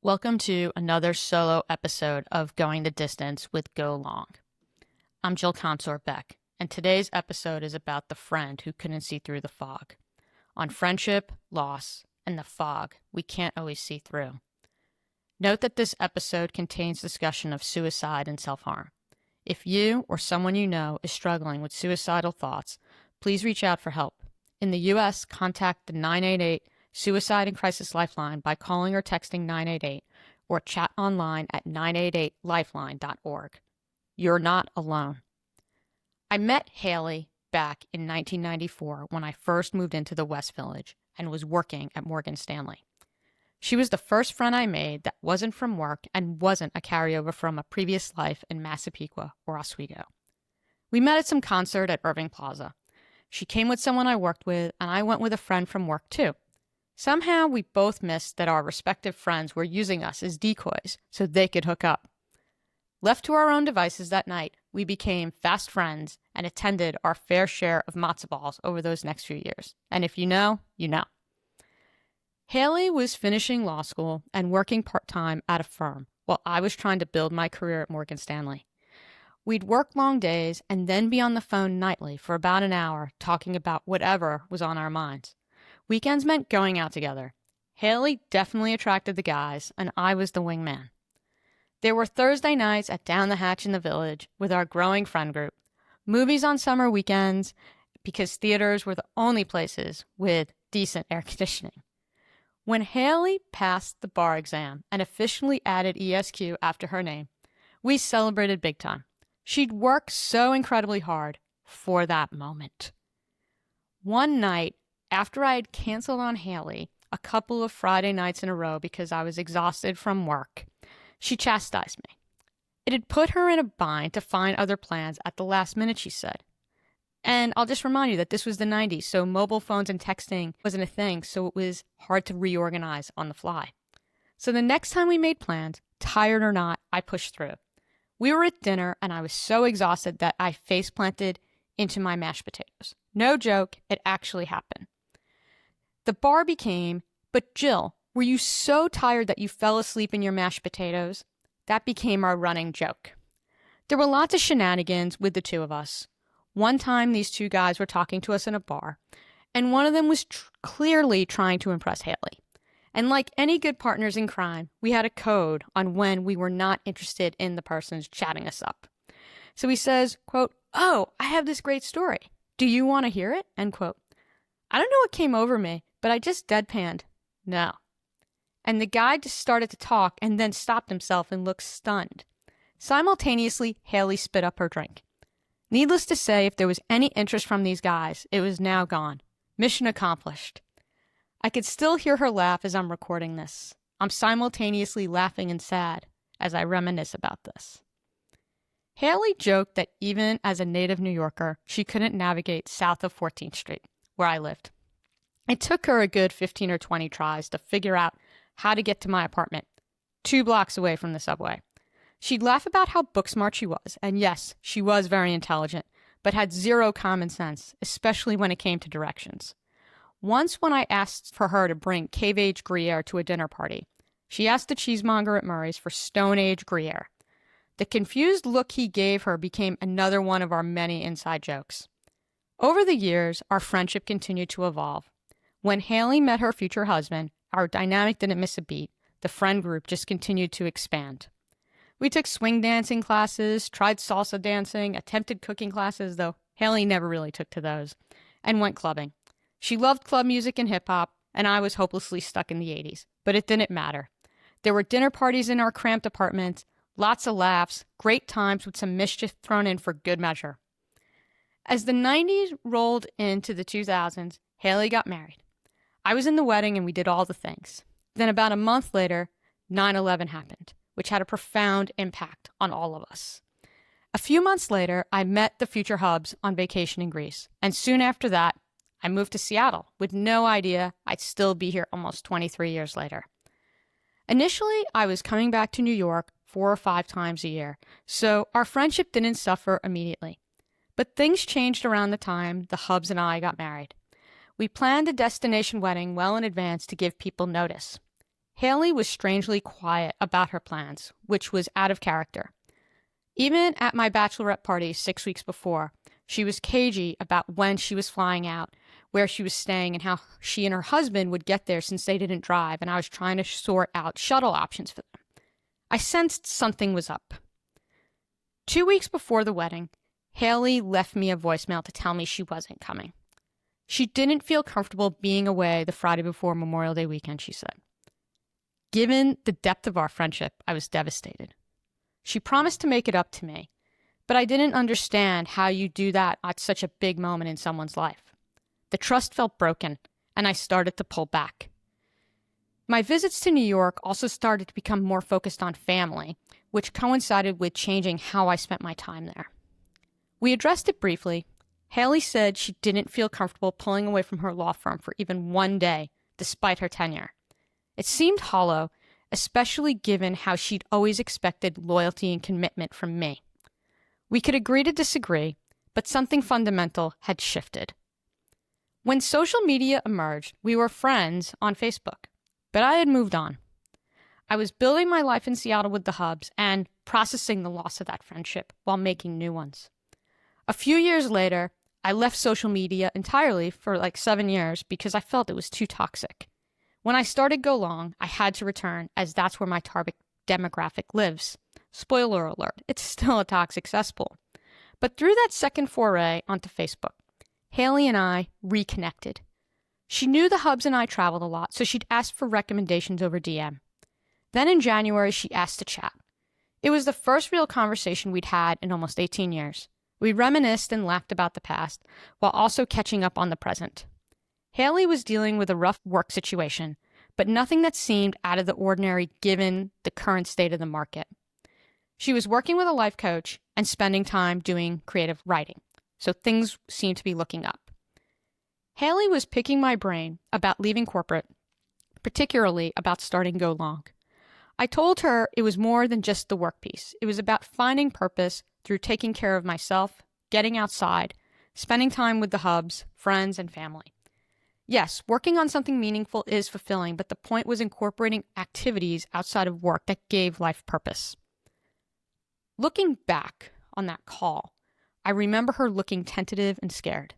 Welcome to another solo episode of Going the Distance with Go Long. I'm Jill Consor Beck, and today's episode is about the friend who couldn't see through the fog. On friendship, loss, and the fog we can't always see through. Note that this episode contains discussion of suicide and self-harm. If you or someone you know is struggling with suicidal thoughts, please reach out for help. In the U.S., contact the 988 Suicide and Crisis Lifeline by calling or texting 988 or chat online at 988lifeline.org. You're not alone. I met Haley back in 1994 when I first moved into the West Village and was working at Morgan Stanley. She was the first friend I made that wasn't from work and wasn't a carryover from a previous life in Massapequa or Oswego. We met at some concert at Irving Plaza. She came with someone I worked with, and I went with a friend from work too. Somehow we both missed that our respective friends were using us as decoys so they could hook up. Left to our own devices that night, we became fast friends and attended our fair share of matzo balls over those next few years. And if you know, you know. Haley was finishing law school and working part-time at a firm while I was trying to build my career at Morgan Stanley. We'd work long days and then be on the phone nightly for about an hour talking about whatever was on our minds. Weekends meant going out together. Haley definitely attracted the guys, and I was the wingman. There were Thursday nights at Down the Hatch in the Village with our growing friend group, movies on summer weekends because theaters were the only places with decent air conditioning. When Haley passed the bar exam and officially added ESQ after her name, we celebrated big time. She'd worked so incredibly hard for that moment. One night, after I had canceled on Haley a couple of Friday nights in a row because I was exhausted from work, she chastised me. It had put her in a bind to find other plans at the last minute, she said. And I'll just remind you that this was the 90s, so mobile phones and texting wasn't a thing, so it was hard to reorganize on the fly. So the next time we made plans, tired or not, I pushed through. We were at dinner, and I was so exhausted that I face-planted into my mashed potatoes. No joke, it actually happened. The bar became, "But Jill, were you so tired that you fell asleep in your mashed potatoes?" That became our running joke. There were lots of shenanigans with the two of us. One time, these two guys were talking to us in a bar, and one of them was clearly trying to impress Haley. And like any good partners in crime, we had a code on when we were not interested in the person's chatting us up. So he says, quote, "Oh, I have this great story. Do you want to hear it?" End quote. I don't know what came over me, but I just deadpanned, "No." And the guy just started to talk and then stopped himself and looked stunned. Simultaneously, Haley spit up her drink. Needless to say, if there was any interest from these guys, it was now gone. Mission accomplished. I could still hear her laugh as I'm recording this. I'm simultaneously laughing and sad as I reminisce about this. Haley joked that even as a native New Yorker, she couldn't navigate south of 14th Street, where I lived. It took her a good 15 or 20 tries to figure out how to get to my apartment, 2 blocks away from the subway. She'd laugh about how book smart she was, and yes, she was very intelligent, but had zero common sense, especially when it came to directions. Once when I asked for her to bring cave-age Gruyere to a dinner party, she asked the cheesemonger at Murray's for Stone-age Gruyere. The confused look he gave her became another one of our many inside jokes. Over the years, our friendship continued to evolve. When Haley met her future husband, our dynamic didn't miss a beat. The friend group just continued to expand. We took swing dancing classes, tried salsa dancing, attempted cooking classes, though Haley never really took to those, and went clubbing. She loved club music and hip-hop, and I was hopelessly stuck in the 80s, but it didn't matter. There were dinner parties in our cramped apartment, lots of laughs, great times with some mischief thrown in for good measure. As the 90s rolled into the 2000s, Haley got married. I was in the wedding and we did all the things. Then about a month later, 9/11 happened, which had a profound impact on all of us. A few months later, I met the future hubs on vacation in Greece, and soon after that, I moved to Seattle with no idea I'd still be here almost 23 years later. Initially, I was coming back to New York 4 or 5 times a year, so our friendship didn't suffer immediately. But things changed around the time the hubs and I got married. We planned a destination wedding well in advance to give people notice. Haley was strangely quiet about her plans, which was out of character. Even at my bachelorette party 6 weeks before, she was cagey about when she was flying out, where she was staying, and how she and her husband would get there since they didn't drive, and I was trying to sort out shuttle options for them. I sensed something was up. 2 weeks before the wedding, Haley left me a voicemail to tell me she wasn't coming. She didn't feel comfortable being away the Friday before Memorial Day weekend, she said. Given the depth of our friendship, I was devastated. She promised to make it up to me, but I didn't understand how you do that at such a big moment in someone's life. The trust felt broken, and I started to pull back. My visits to New York also started to become more focused on family, which coincided with changing how I spent my time there. We addressed it briefly. Haley said she didn't feel comfortable pulling away from her law firm for even one day, despite her tenure. It seemed hollow, especially given how she'd always expected loyalty and commitment from me. We could agree to disagree, but something fundamental had shifted. When social media emerged, we were friends on Facebook, but I had moved on. I was building my life in Seattle with the Hubs and processing the loss of that friendship while making new ones. A few years later, I left social media entirely for like 7 years because I felt it was too toxic. When I started Go Long, I had to return, as that's where my target demographic lives. Spoiler alert, it's still a toxic cesspool. But through that second foray onto Facebook, Haley and I reconnected. She knew the Hubs and I traveled a lot, so she'd ask for recommendations over DM. Then in January, she asked to chat. It was the first real conversation we'd had in almost 18 years. We reminisced and laughed about the past, while also catching up on the present. Haley was dealing with a rough work situation, but nothing that seemed out of the ordinary given the current state of the market. She was working with a life coach and spending time doing creative writing, so things seemed to be looking up. Haley was picking my brain about leaving corporate, particularly about starting Go Long. I told her it was more than just the work piece. It was about finding purpose through taking care of myself, getting outside, spending time with the Hubs, friends, and family. Yes, working on something meaningful is fulfilling, but the point was incorporating activities outside of work that gave life purpose. Looking back on that call, I remember her looking tentative and scared.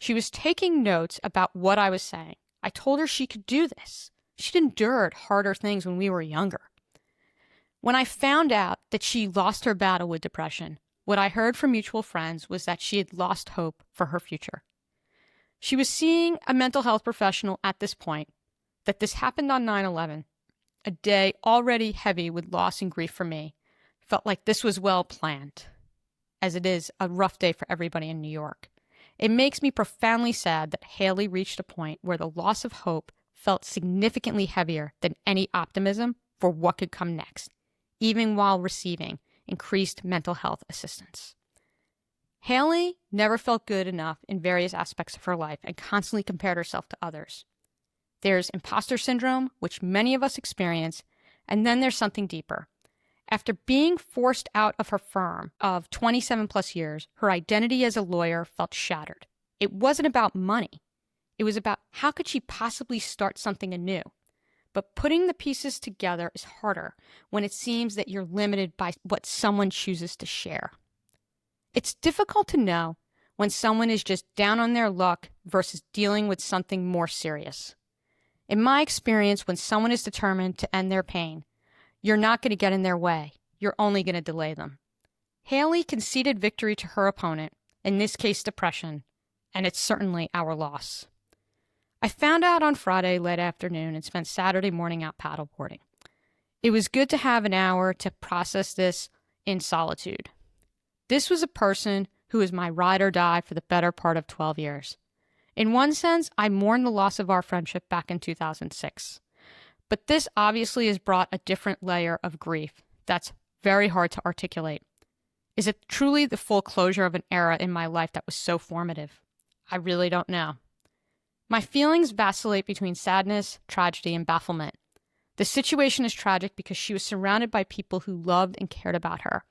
She was taking notes about what I was saying. I told her she could do this. She'd endured harder things when we were younger. When I found out that she lost her battle with depression, what I heard from mutual friends was that she had lost hope for her future. She was seeing a mental health professional at this point, that this happened on 9/11, a day already heavy with loss and grief for me. Felt like this was well planned, as it is a rough day for everybody in New York. It makes me profoundly sad that Haley reached a point where the loss of hope felt significantly heavier than any optimism for what could come next, even while receiving increased mental health assistance. Haley never felt good enough in various aspects of her life and constantly compared herself to others. There's imposter syndrome, which many of us experience, and then there's something deeper. After being forced out of her firm of 27 plus years, her identity as a lawyer felt shattered. It wasn't about money. It was about how could she possibly start something anew. But putting the pieces together is harder when it seems that you're limited by what someone chooses to share. It's difficult to know when someone is just down on their luck versus dealing with something more serious. In my experience, when someone is determined to end their pain, you're not going to get in their way. You're only going to delay them. Haley conceded victory to her opponent, in this case depression, and it's certainly our loss. I found out on Friday late afternoon and spent Saturday morning out paddleboarding. It was good to have an hour to process this in solitude. This was a person who was my ride or die for the better part of 12 years. In one sense, I mourned the loss of our friendship back in 2006. But this obviously has brought a different layer of grief that's very hard to articulate. Is it truly the full closure of an era in my life that was so formative? I really don't know. My feelings vacillate between sadness, tragedy, and bafflement. The situation is tragic because she was surrounded by people who loved and cared about her,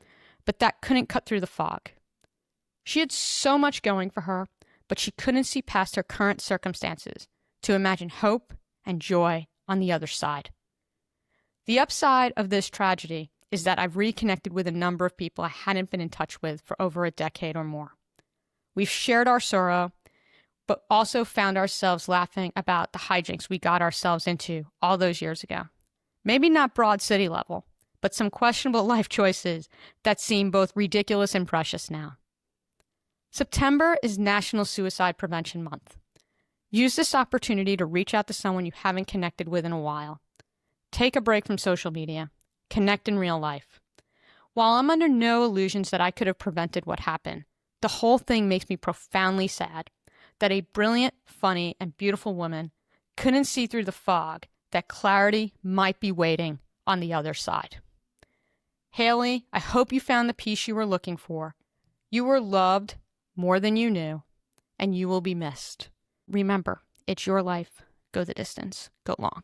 but that couldn't cut through the fog. She had so much going for her, but she couldn't see past her current circumstances to imagine hope and joy on the other side. The upside of this tragedy is that I've reconnected with a number of people I hadn't been in touch with for over a decade or more. We've shared our sorrow, but also found ourselves laughing about the hijinks we got ourselves into all those years ago. Maybe not Broad City level, but some questionable life choices that seem both ridiculous and precious now. September is National Suicide Prevention Month. Use this opportunity to reach out to someone you haven't connected with in a while. Take a break from social media. Connect in real life. While I'm under no illusions that I could have prevented what happened, the whole thing makes me profoundly sad that a brilliant, funny, and beautiful woman couldn't see through the fog that clarity might be waiting on the other side. Haley, I hope you found the peace you were looking for. You were loved more than you knew, and you will be missed. Remember, it's your life. Go the distance. Go long.